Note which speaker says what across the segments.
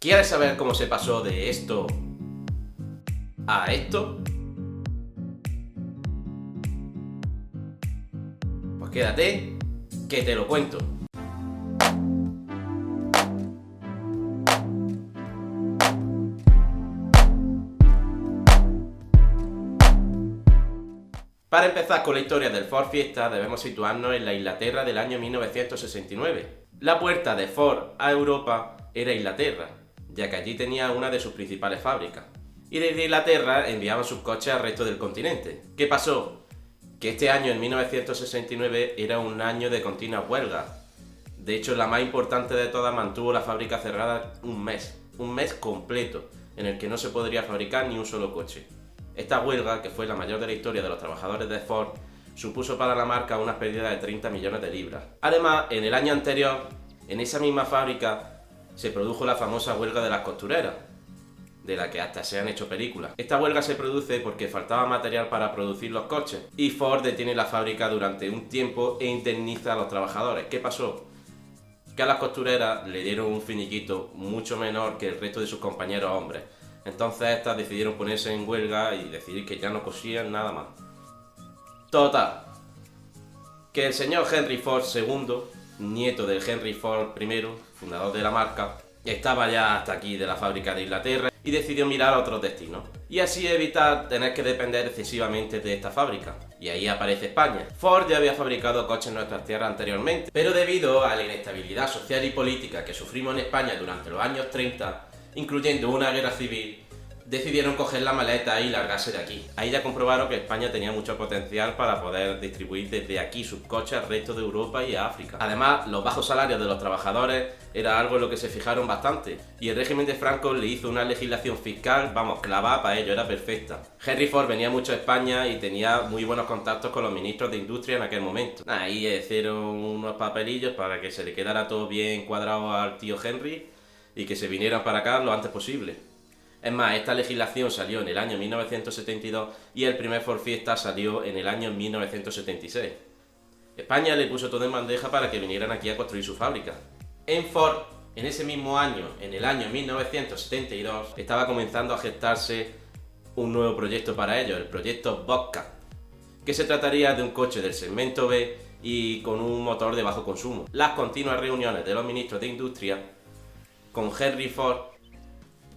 Speaker 1: ¿Quieres saber cómo se pasó de esto a esto? Pues quédate, que te lo cuento. Para empezar con la historia del Ford Fiesta debemos situarnos en la Inglaterra del año 1969. La puerta de Ford a Europa era Inglaterra, ya que allí tenía una de sus principales fábricas. Y desde Inglaterra enviaban sus coches al resto del continente. ¿Qué pasó? Que este año, en 1969, era un año de continuas huelgas. De hecho, la más importante de todas mantuvo la fábrica cerrada un mes completo, en el que no se podría fabricar ni un solo coche. Esta huelga, que fue la mayor de la historia de los trabajadores de Ford, supuso para la marca unas pérdidas de 30 millones de libras. Además, en el año anterior, en esa misma fábrica, se produjo la famosa huelga de las costureras, de la que hasta se han hecho películas. Esta huelga se produce porque faltaba material para producir los coches, y Ford detiene la fábrica durante un tiempo e indemniza a los trabajadores. ¿Qué pasó? Que a las costureras le dieron un finiquito mucho menor que el resto de sus compañeros hombres. Entonces estas decidieron ponerse en huelga y decidir que ya no cosían nada más. Total, que el señor Henry Ford II, nieto del Henry Ford I, fundador de la marca, estaba ya hasta aquí de la fábrica de Inglaterra y decidió mirar a otros destinos. Y así evitar tener que depender excesivamente de esta fábrica. Y ahí aparece España. Ford ya había fabricado coches en nuestras tierras anteriormente, pero debido a la inestabilidad social y política que sufrimos en España durante los años 30, incluyendo una guerra civil, decidieron coger la maleta y largarse de aquí. Ahí ya comprobaron que España tenía mucho potencial para poder distribuir desde aquí sus coches al resto de Europa y a África. Además, los bajos salarios de los trabajadores era algo en lo que se fijaron bastante, y el régimen de Franco le hizo una legislación fiscal, vamos, clavada para ello, era perfecta. Henry Ford venía mucho a España y tenía muy buenos contactos con los ministros de Industria en aquel momento. Ahí hicieron unos papelillos para que se le quedara todo bien cuadrado al tío Henry y que se vinieran para acá lo antes posible. Es más, esta legislación salió en el año 1972 y el primer Ford Fiesta salió en el año 1976. España le puso todo en bandeja para que vinieran aquí a construir su fábrica. En Ford, en ese mismo año, en el año 1972, estaba comenzando a gestarse un nuevo proyecto para ellos, el proyecto Bobcat, que se trataría de un coche del segmento B y con un motor de bajo consumo. Las continuas reuniones de los ministros de Industria con Henry Ford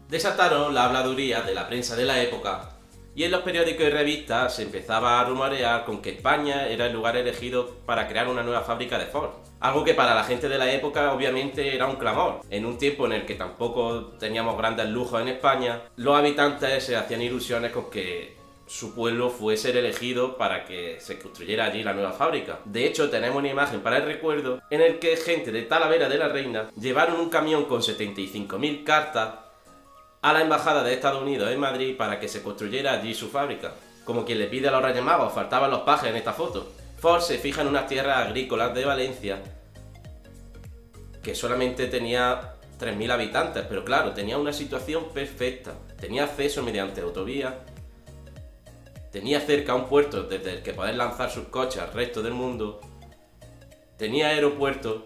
Speaker 1: desataron la habladuría de la prensa de la época, y en los periódicos y revistas se empezaba a rumorear con que España era el lugar elegido para crear una nueva fábrica de Ford. Algo que para la gente de la época obviamente era un clamor. En un tiempo en el que tampoco teníamos grandes lujos en España, los habitantes se hacían ilusiones con que su pueblo fuese el elegido para que se construyera allí la nueva fábrica. De hecho, tenemos una imagen para el recuerdo en el que gente de Talavera de la Reina llevaron un camión con 75.000 cartas a la embajada de Estados Unidos en Madrid para que se construyera allí su fábrica. Como quien le pide a los Reyes Magos, faltaban los pajes en esta foto. Ford se fija en unas tierras agrícolas de Valencia que solamente tenía 3.000 habitantes, pero claro, tenía una situación perfecta. Tenía acceso mediante autovía, tenía cerca un puerto desde el que poder lanzar sus coches al resto del mundo, tenía aeropuerto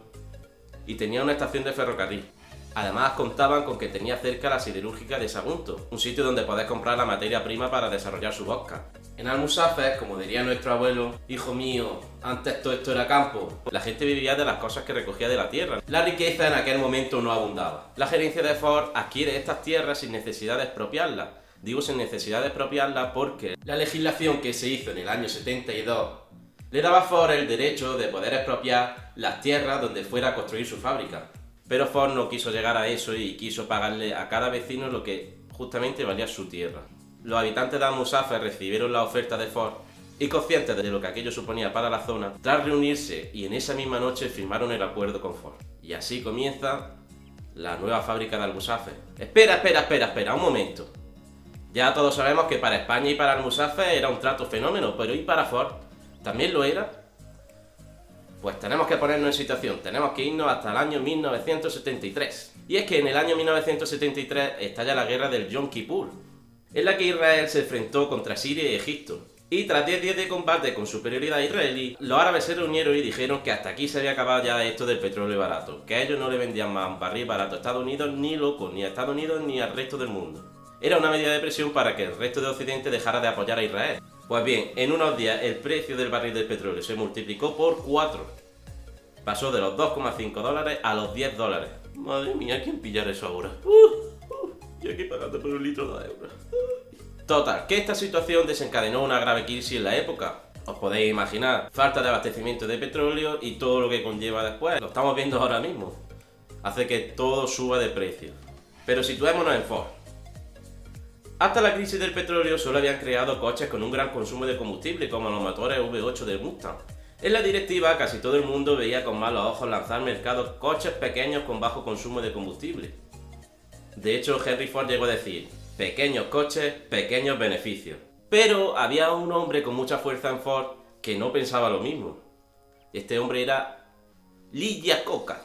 Speaker 1: y tenía una estación de ferrocarril. Además contaban con que tenía cerca la siderúrgica de Sagunto, un sitio donde podés comprar la materia prima para desarrollar su vodka. En Almusafes, como diría nuestro abuelo, hijo mío, antes todo esto era campo. La gente vivía de las cosas que recogía de la tierra. La riqueza en aquel momento no abundaba. La gerencia de Ford adquiere estas tierras sin necesidad de expropiarlas. Digo sin necesidad de expropiarlas porque la legislación que se hizo en el año 72 le daba a Ford el derecho de poder expropiar las tierras donde fuera a construir su fábrica. Pero Ford no quiso llegar a eso y quiso pagarle a cada vecino lo que justamente valía su tierra. Los habitantes de Almusafes recibieron la oferta de Ford y, conscientes de lo que aquello suponía para la zona, tras reunirse y en esa misma noche firmaron el acuerdo con Ford. Y así comienza la nueva fábrica de Almusafes. Espera, un momento. Ya todos sabemos que para España y para Almusafes era un trato fenómeno, pero ¿y para Ford? ¿También lo era? Pues tenemos que ponernos en situación, tenemos que irnos hasta el año 1973. Y es que en el año 1973 estalla la guerra del Yom Kippur, en la que Israel se enfrentó contra Siria y Egipto. Y tras 10 días de combate con superioridad israelí, los árabes se reunieron y dijeron que hasta aquí se había acabado ya esto del petróleo barato, que a ellos no le vendían más un barril barato a Estados Unidos ni locos, ni a Estados Unidos ni al resto del mundo. Era una medida de presión para que el resto de Occidente dejara de apoyar a Israel. Pues bien, en unos días el precio del barril del petróleo se multiplicó por 4. Pasó de los $2,5 a los $10. Madre mía, ¿quién pillará eso ahora? Y aquí pagando por un litro de euros. Total, que esta situación desencadenó una grave crisis en la época. Os podéis imaginar, falta de abastecimiento de petróleo y todo lo que conlleva después. Lo estamos viendo ahora mismo. Hace que todo suba de precio. Pero situémonos en Ford. Hasta la crisis del petróleo solo habían creado coches con un gran consumo de combustible, como los motores V8 del Mustang. En la directiva casi todo el mundo veía con malos ojos lanzar al mercado coches pequeños con bajo consumo de combustible. De hecho, Henry Ford llegó a decir: pequeños coches, pequeños beneficios. Pero había un hombre con mucha fuerza en Ford que no pensaba lo mismo. Este hombre era Lee Iacocca,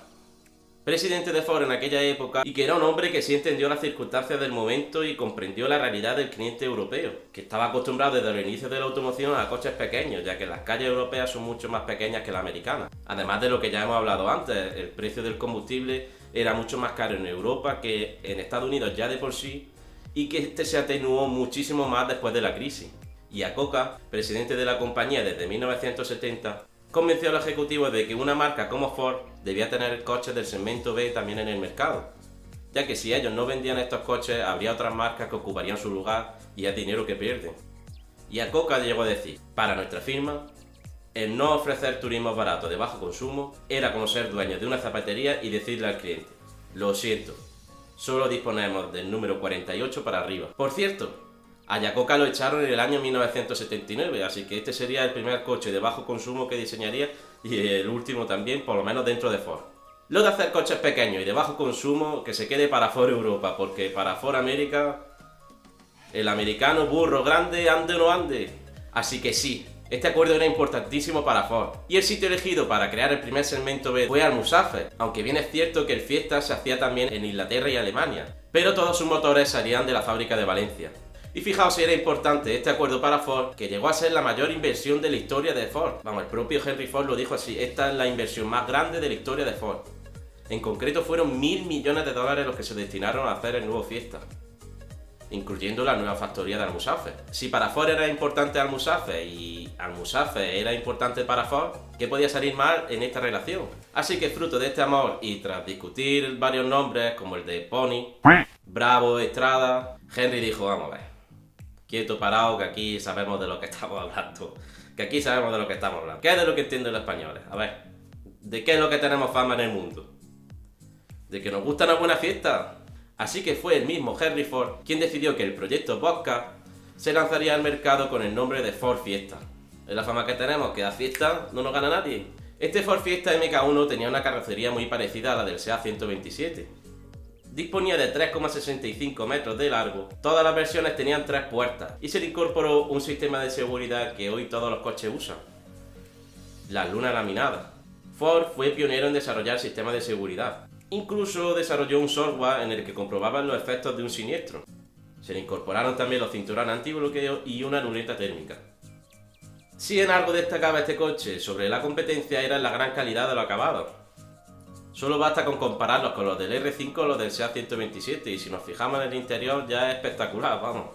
Speaker 1: presidente de Ford en aquella época, y que era un hombre que sí entendió las circunstancias del momento y comprendió la realidad del cliente europeo, que estaba acostumbrado desde los inicios de la automoción a coches pequeños, ya que las calles europeas son mucho más pequeñas que las americanas. Además de lo que ya hemos hablado antes, el precio del combustible era mucho más caro en Europa que en Estados Unidos ya de por sí, y que este se atenuó muchísimo más después de la crisis. Iacocca, presidente de la compañía desde 1970, convenció a los ejecutivos de que una marca como Ford debía tener coches del segmento B también en el mercado, ya que si ellos no vendían estos coches habría otras marcas que ocuparían su lugar y es dinero que pierden. Iacocca llegó a decir: para nuestra firma, el no ofrecer turismo barato de bajo consumo era como ser dueño de una zapatería y decirle al cliente: lo siento, solo disponemos del número 48 para arriba. Por cierto, a Iacocca lo echaron en el año 1979, así que este sería el primer coche de bajo consumo que diseñaría y el último también, por lo menos dentro de Ford. Lo de hacer coches pequeños y de bajo consumo, que se quede para Ford Europa, porque para Ford América, el americano burro grande ande o no ande. Así que sí, este acuerdo era importantísimo para Ford, y el sitio elegido para crear el primer segmento B fue Almusafe, aunque bien es cierto que el Fiesta se hacía también en Inglaterra y Alemania, pero todos sus motores salían de la fábrica de Valencia. Y fijaos si era importante este acuerdo para Ford, que llegó a ser la mayor inversión de la historia de Ford. Vamos, el propio Henry Ford lo dijo así: esta es la inversión más grande de la historia de Ford. En concreto fueron $1.000 millones los que se destinaron a hacer el nuevo Fiesta, incluyendo la nueva factoría de Almusafe. Si para Ford era importante Almusafe y Almusafe era importante para Ford, ¿qué podía salir mal en esta relación? Así que fruto de este amor y tras discutir varios nombres como el de Pony, Bravo, Estrada, Henry dijo: vamos a ver, quieto, parado, que aquí sabemos de lo que estamos hablando. ¿Qué es de lo que entienden los españoles? A ver, ¿de qué es lo que tenemos fama en el mundo? ¿De que nos gusta una buena fiesta? Así que fue el mismo Henry Ford quien decidió que el proyecto Vodka se lanzaría al mercado con el nombre de Ford Fiesta. Es la fama que tenemos, que a fiesta no nos gana nadie. Este Ford Fiesta MK1 tenía una carrocería muy parecida a la del SEAT 127. Disponía de 3,65 metros de largo, todas las versiones tenían 3 puertas y se le incorporó un sistema de seguridad que hoy todos los coches usan: las lunas laminadas. Ford fue pionero en desarrollar sistemas de seguridad. Incluso desarrolló un software en el que comprobaban los efectos de un siniestro. Se le incorporaron también los cinturones antibloqueo y una luneta térmica. Si en algo destacaba este coche sobre la competencia era en la gran calidad de los acabados. Solo basta con compararlos con los del R5 o los del SEAT 127, y si nos fijamos en el interior ya es espectacular, vamos.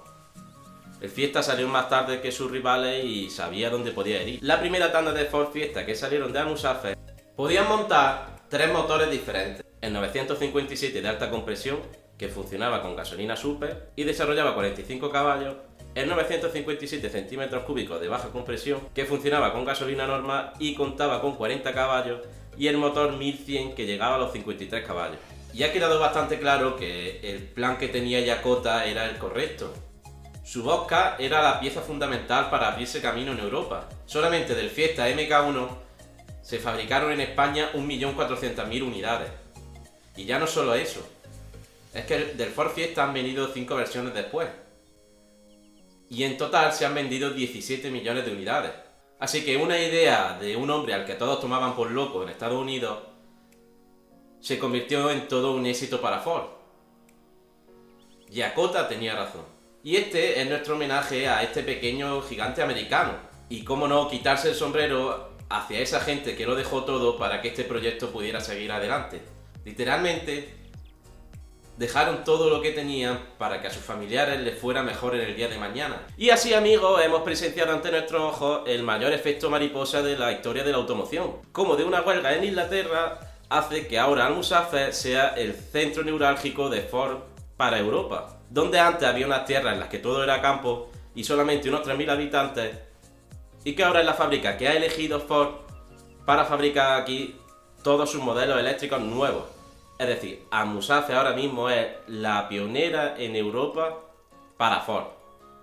Speaker 1: El Fiesta salió más tarde que sus rivales y sabía dónde podía herir. La primera tanda de Ford Fiesta que salieron de Almusafe podían montar 3 motores diferentes: el 957 de alta compresión, que funcionaba con gasolina super y desarrollaba 45 caballos, el 957 centímetros cúbicos de baja compresión, que funcionaba con gasolina normal y contaba con 40 caballos, y el motor 1100, que llegaba a los 53 caballos. Y ha quedado bastante claro que el plan que tenía Iacocca era el correcto. Su Vodka era la pieza fundamental para abrirse camino en Europa. Solamente del Fiesta MK1 se fabricaron en España 1.400.000 unidades. Y ya no solo eso, es que del Ford Fiesta han venido 5 versiones después. Y en total se han vendido 17 millones de unidades. Así que una idea de un hombre al que todos tomaban por loco en Estados Unidos se convirtió en todo un éxito para Ford. Iacocca tenía razón. Y este es nuestro homenaje a este pequeño gigante americano. Y cómo no, quitarse el sombrero hacia esa gente que lo dejó todo para que este proyecto pudiera seguir adelante. Literalmente, dejaron todo lo que tenían para que a sus familiares les fuera mejor en el día de mañana. Y así, amigos, hemos presenciado ante nuestros ojos el mayor efecto mariposa de la historia de la automoción. Como de una huelga en Inglaterra hace que ahora Almussafes sea el centro neurálgico de Ford para Europa. Donde antes había unas tierras en las que todo era campo y solamente unos 3.000 habitantes, y que ahora es la fábrica que ha elegido Ford para fabricar aquí todos sus modelos eléctricos nuevos. Es decir, Almussafes ahora mismo es la pionera en Europa para Ford.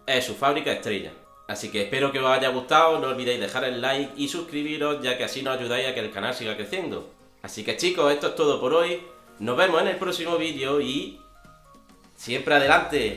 Speaker 1: Es su fábrica estrella. Así que espero que os haya gustado, no olvidéis dejar el like y suscribiros, ya que así nos ayudáis a que el canal siga creciendo. Así que chicos, esto es todo por hoy. Nos vemos en el próximo vídeo y... ¡siempre adelante!